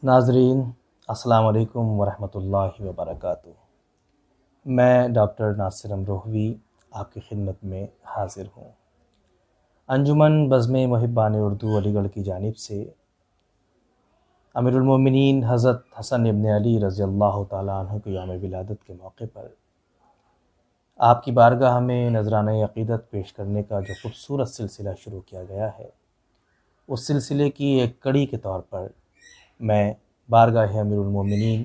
ناظرین السلام علیکم ورحمۃ اللہ وبرکاتہ۔ میں ڈاکٹر ناصر امروہوی آپ کی خدمت میں حاضر ہوں۔ انجمن بزم محبان اردو علی گڑھ کی جانب سے امیر المومنین حضرت حسن ابن علی رضی اللہ تعالیٰ عنہ کے یوم ولادت کے موقع پر آپ کی بارگاہ میں نذرانہ عقیدت پیش کرنے کا جو خوبصورت سلسلہ شروع کیا گیا ہے، اس سلسلے کی ایک کڑی کے طور پر میں بارگاہ امیر المومنین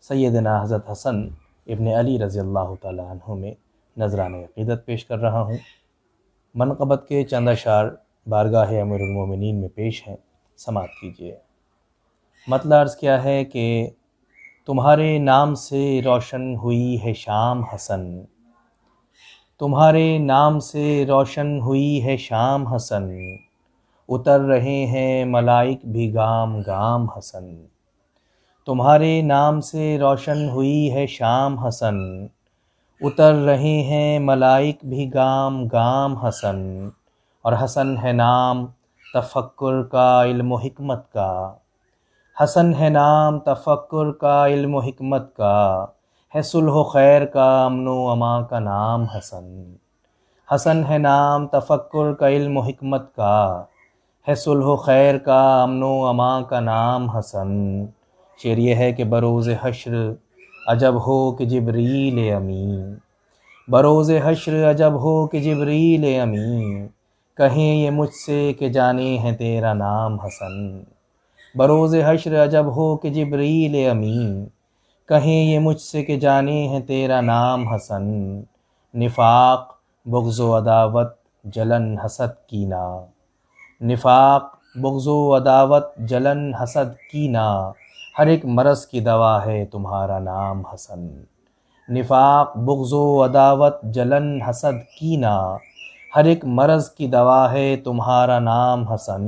سیدنا حضرت حسن ابن علی رضی اللہ تعالیٰ عنہ میں نذرانہ عقیدت پیش کر رہا ہوں۔ منقبت کے چند اشعار بارگاہ امیر المومنین میں پیش ہیں، سماعت کیجیے۔ مطلع عرض کیا ہے کہ تمہارے نام سے روشن ہوئی ہے شام حسن، تمہارے نام سے روشن ہوئی ہے شام حسن، اتر رہے ہیں ملائک بھی گام گام حسن، تمہارے نام سے روشن ہوئی ہے شام حسن، اتر رہے ہیں ملائک بھی گام گام حسن، اور حسن ہے نام تفکر کا علم و حکمت کا، حسن ہے نام تفکر کا علم و حکمت کا، ہے صلح و خیر کا امن و امان کا نام حسن، حسن ہے نام تفکر کا علم و حکمت کا، ہے صلح و خیر کا امن و امان کا نام حسن۔ شعر یہ ہے کہ بروز حشر عجب ہو کہ جبریل امین، بروز حشر عجب ہو کہ جبریل امین، کہیں یہ مجھ سے کہ جانے ہیں تیرا نام حسن، بروز حشر عجب ہو کہ جبریل امین، کہیں یہ مجھ سے کہ جانے ہیں تیرا نام حسن، نفاق بغض و عداوت جلن حسد کینہ، نفاق بغض و عداوت جلن حسد کینہ، ہر ایک مرض کی دوا ہے تمہارا نام حسن، نفاق بغض و عداوت جلن حسد کینہ، ہر ایک مرض کی دوا ہے تمہارا نام حسن،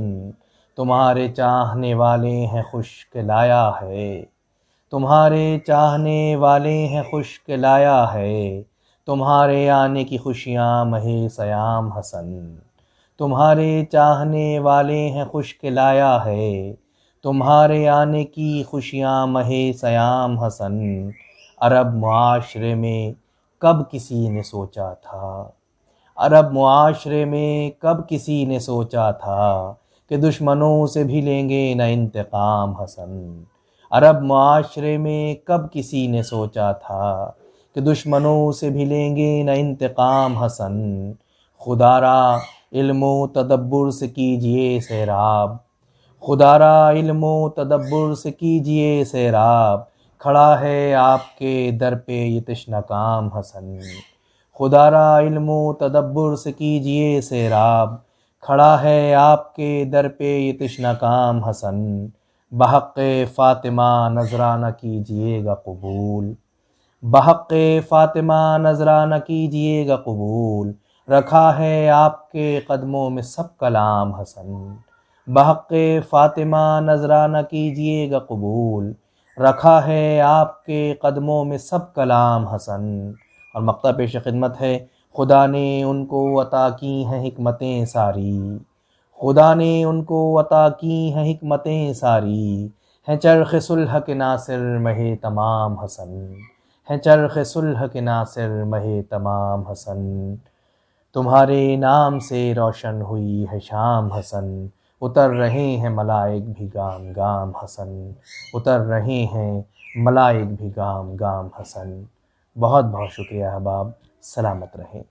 تمہارے چاہنے والے ہیں خوش کہ لایا ہے، تمہارے چاہنے والے ہیں خوش کہ لایا ہے، تمہارے آنے کی خوشیاں ماہ صیام حسن، تمہارے چاہنے والے ہیں خوش کہ لایا ہے، تمہارے آنے کی خوشیاں ماہ صیام حسن، عرب معاشرے میں کب کسی نے سوچا تھا، عرب معاشرے میں کب کسی نے سوچا تھا کہ دشمنوں سے بھی لیں گے نہ انتقام حسن، عرب معاشرے میں کب کسی نے سوچا تھا کہ دشمنوں سے بھی لیں گے نہ انتقام حسن، خدا را علم و تدبر سے کیجئے سیراب، خدا را علم و تدبر سے کیجئے سیراب، کھڑا ہے آپ کے در پہ یہ تشنہ کام حسن، خدا را علم و تدبر سے کیجئے سیراب، کھڑا ہے آپ کے در پہ یہ تشنہ کام حسن، بحق فاطمہ نذرانہ کیجئے گا قبول، بحق فاطمہ نذرانہ کیجئے گا قبول، رکھا ہے آپ کے قدموں میں سب کلام حسن، بحق فاطمہ نذرانہ کیجئے گا قبول، رکھا ہے آپ کے قدموں میں سب کلام حسن۔ اور مقطع پیش خدمت ہے، خدا نے ان کو عطا کی ہیں حکمتیں ساری، خدا نے ان کو عطا کی ہیں حکمتیں ساری، ہیں چرخ صلح کے ناصر مہ تمام حسن، ہیں چرخ صلح کے ناصر مہ تمام حسن، تمہارے نام سے روشن ہوئی ہے شام حسن، اتر رہے ہیں ملائک بھی گام گام حسن، اتر رہے ہیں ملائک بھی گام گام حسن۔ بہت بہت شکریہ احباب، سلامت رہیں۔